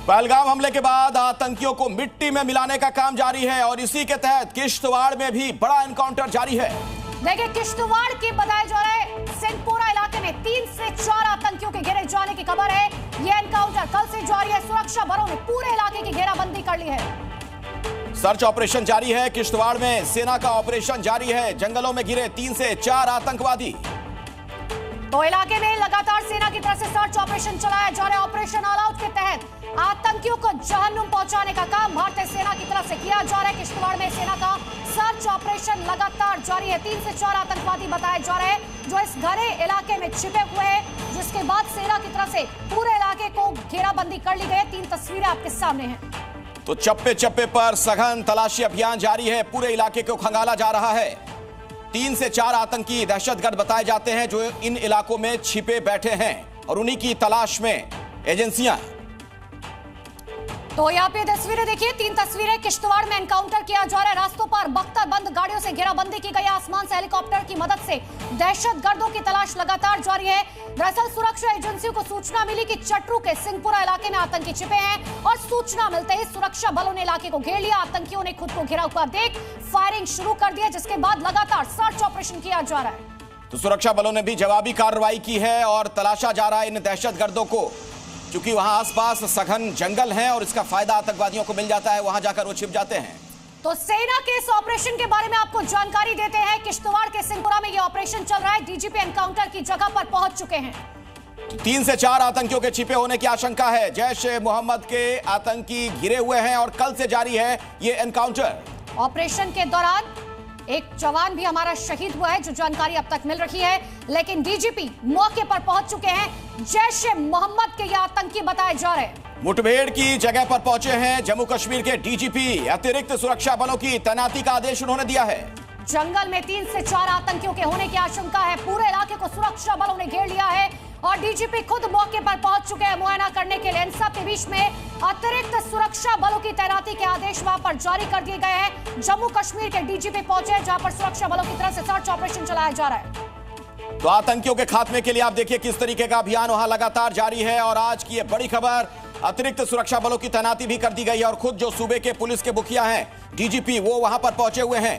पहलगाम हमले के बाद आतंकियों को मिट्टी में मिलाने का काम जारी है और इसी के तहत किश्तवाड़ में भी बड़ा एनकाउंटर जारी है। देखिए, किश्तवाड़ की बताया जा रहा है सिंहपुरा इलाके में 3 से 4 आतंकियों के घेरे जाने की खबर है। यह एनकाउंटर कल से जारी है। सुरक्षा बलों ने पूरे इलाके की घेराबंदी कर ली है। सर्च ऑपरेशन जारी है। किश्तवाड़ में सेना का ऑपरेशन जारी है। जंगलों में घिरे 3 से 4 आतंकवादी। तो इलाके में लगातार सेना की तरफ से सर्च ऑपरेशन चलाया जा रहा है। ऑपरेशन ऑल आउट के तहत आतंकियों को जहन्नुम पहुंचाने का काम भारतीय सेना की तरफ से किया जा रहा है। किश्तवाड़ में सेना का सर्च ऑपरेशन लगातार जारी है। 3 से 4 आतंकवादी बताए जा रहे हैं जो इस घने इलाके में छिपे हुए हैं, जिसके बाद सेना की तरफ से पूरे इलाके को घेराबंदी कर ली गई है। 3 तस्वीरें आपके सामने हैं। तो चप्पे चप्पे पर सघन तलाशी अभियान जारी है। पूरे इलाके को खंगाला जा रहा है। 3 से 4 आतंकी दहशतगर्द बताए जाते हैं जो इन इलाकों में छिपे बैठे हैं और उन्हीं की तलाश में एजेंसियां। तो यहाँ पे तस्वीरें देखिए, 3 तस्वीरें। किश्तवाड़ में एनकाउंटर किया जा रहा है। रास्तों पर बख्तर बंद गाड़ियों से घेराबंदी की गई। आसमान से हेलीकॉप्टर की मदद से दहशतगर्दों की तलाश लगातार जारी है। दरअसल सुरक्षा एजेंसियों को सूचना मिली कि चटरू के सिंहपुरा इलाके में आतंकी छिपे हैं और सूचना मिलते ही सुरक्षा बलों ने इलाके को घेर लिया। आतंकियों ने खुद को घिरा हुआ देख फायरिंग शुरू कर दिया, जिसके बाद लगातार सर्च ऑपरेशन किया जा रहा है। तो सुरक्षा बलों ने भी जवाबी कार्रवाई की है और तलाशा जा रहा है इन दहशतगर्दों को, क्योंकि वहां आसपास सघन जंगल है और इसका फायदा आतंकवादियों को मिल जाता है। वहां जाकर वो छिप जाते हैं। तो सेना के इस ऑपरेशन के बारे में आपको जानकारी देते हैं। किश्तवाड़ के सिंहपुरा में ये ऑपरेशन चल रहा है। डीजीपी एनकाउंटर की जगह पर पहुंच चुके हैं। 3 से 4 आतंकियों के छिपे होने की आशंका है। जैश ए मोहम्मद के आतंकी घिरे हुए हैं और कल से जारी है ये एनकाउंटर। ऑपरेशन के दौरान एक जवान भी हमारा शहीद हुआ है, जो जानकारी अब तक मिल रही है, लेकिन डीजीपी मौके पर पहुंच चुके हैं। जैश ए मोहम्मद के ये आतंकी बताए जा रहे हैं। मुठभेड़ की जगह पर पहुंचे हैं जम्मू कश्मीर के डीजीपी। अतिरिक्त सुरक्षा बलों की तैनाती का आदेश उन्होंने दिया है। जंगल में 3 से 4 आतंकियों के होने की आशंका है। पूरे इलाके को सुरक्षा बलों ने घेर लिया है और डीजीपी खुद मौके पर पहुंच चुके हैं मुआयना करने के लिए। इन सब के बीच में अतिरिक्त सुरक्षा बलों की तैनाती के आदेश वहां पर जारी कर दिए गए हैं। जम्मू कश्मीर के डीजीपी पहुंचे, जहां पर सुरक्षा बलों की तरफ से सर्च ऑपरेशन चलाया जा रहा है। तो आतंकियों के खात्मे के लिए आप देखिए किस तरीके का अभियान वहां लगातार जारी है। और आज की ये बड़ी खबर, अतिरिक्त सुरक्षा बलों की तैनाती भी कर दी गई है और खुद जो सूबे के पुलिस के मुखिया हैं डीजीपी, वो वहां पर पहुंचे हुए हैं।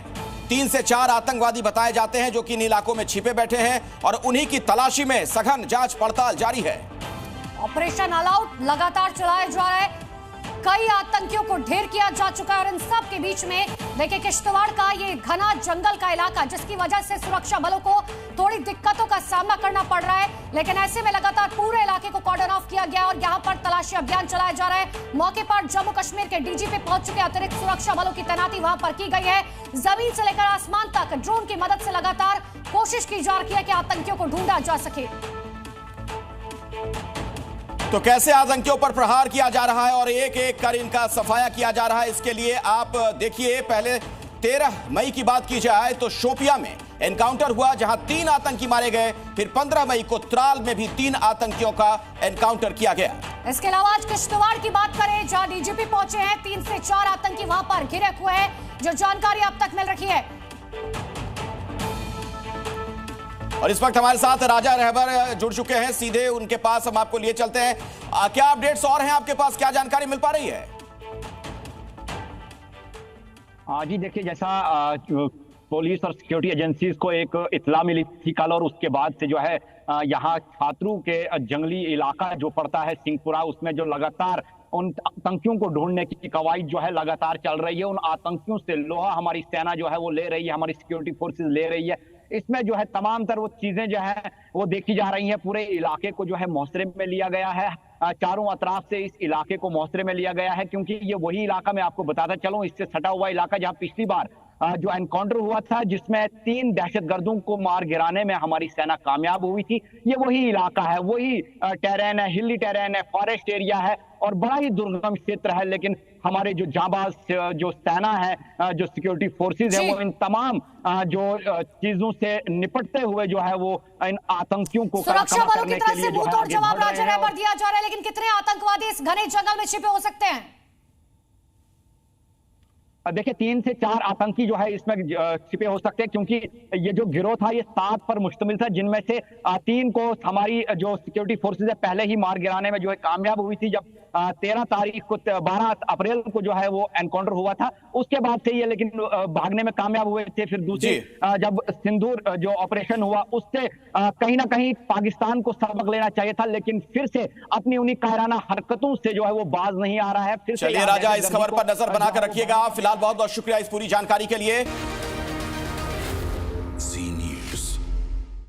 3 से 4 आतंकवादी बताए जाते हैं जो कि इन इलाकों में छिपे बैठे हैं और उन्हीं की तलाशी में सघन जांच पड़ताल जारी है। ऑपरेशन ऑल आउट लगातार चलाया जा रहा है। कई आतंकियों को ढेर किया जा चुका है और इन सब के बीच में देखिए किश्तवाड़ का ये घना जंगल का इलाका, जिसकी वजह से सुरक्षा बलों को थोड़ी दिक्कतों का सामना करना पड़ रहा है। लेकिन ऐसे में लगातार पूरे इलाके को कॉर्डन ऑफ किया गया और यहाँ पर तलाशी अभियान चलाया जा रहा है। मौके पर जम्मू कश्मीर के डीजीपी पहुंच चुके। अतिरिक्त सुरक्षा बलों की तैनाती वहां पर की गई है। जमीन से लेकर आसमान तक ड्रोन की मदद से लगातार कोशिश की जा रही है कि आतंकियों को ढूंढा जा सके। तो कैसे आतंकियों पर प्रहार किया जा रहा है और एक एक कर इनका सफाया किया जा रहा है, इसके लिए आप देखिए। पहले 13 मई की बात की जाए तो शोपिया में एनकाउंटर हुआ जहां 3 आतंकी मारे गए। फिर 15 मई को त्राल में भी 3 आतंकियों का एनकाउंटर किया गया। इसके अलावा आज किश्तवाड़ की बात करें, जहां डीजीपी पहुंचे हैं। 3 से 4 आतंकी वहां पर घिरे हुए हैं, जो जानकारी अब तक मिल रही है। और इस वक्त हमारे साथ राजा रहबर जुड़ चुके हैं, सीधे उनके पास हम आपको लिए चलते हैं। क्या अपडेट्स और हैं आपके पास, क्या जानकारी मिल पा रही है? जी देखिए, जैसा पुलिस और सिक्योरिटी एजेंसीज को एक इत्तला मिली थी कल, और उसके बाद से जो है यहाँ छात्रों के जंगली इलाका जो पड़ता है सिंहपुरा, उसमें जो लगातार उन आतंकियों को ढूंढने की कवायद जो है लगातार चल रही है। उन आतंकियों से लोहा हमारी सेना जो है वो ले रही है, हमारी सिक्योरिटी फोर्सेस ले रही है। इसमें जो है तमाम तरह वो चीजें जो है वो देखी जा रही हैं। पूरे इलाके को जो है मुहसरे में लिया गया है। चारों अतराफ से इस इलाके को मुहसरे में लिया गया है, क्योंकि ये वही इलाका, मैं आपको बताता चलूं, इससे सटा हुआ इलाका जहां पिछली बार जो एनकाउंटर हुआ था, जिसमें 3 दहशतगर्दों को मार गिराने में हमारी सेना कामयाब हुई थी। ये वही इलाका है, वही टेरेन है, हिली टेरेन है, फॉरेस्ट एरिया है और बड़ा ही दुर्गम क्षेत्र है। लेकिन हमारे जो जांबाज जो सेना है, जो सिक्योरिटी फोर्सेज है, वो इन तमाम जो चीजों से निपटते हुए जो है वो इन आतंकियों को सुरक्षा बलों की तरफ से मुंहतोड़ जवाब राजा रहबर दिया जा रहा है। लेकिन कितने आतंकवादी इस घने जंगल में छिपे हो सकते हैं? देखिए 3 से 4 आतंकी जो है इसमें छिपे हो सकते हैं, क्योंकि ये जो गिरोह था ये 7 पर मुश्तमिल था, जिनमें से 3 को हमारी जो सिक्योरिटी फोर्सेज है पहले ही मार गिराने में जो है कामयाब हुई थी। जब 13 तारीख को 12 अप्रैल को जो है वो एनकाउंटर हुआ था। उसके बाद से ये लेकिन भागने में कामयाब हुए थे। फिर दूसरी जब सिंदूर जो ऑपरेशन हुआ उससे कहीं ना कहीं पाकिस्तान को सबक लेना चाहिए था, लेकिन फिर से अपनी उन्हीं कायराना हरकतों से जो है वो बाज नहीं आ रहा है। फिर चलिए राजा, इस खबर पर नजर बनाकर रखिएगा। फिलहाल बहुत बहुत शुक्रिया इस पूरी जानकारी के लिए।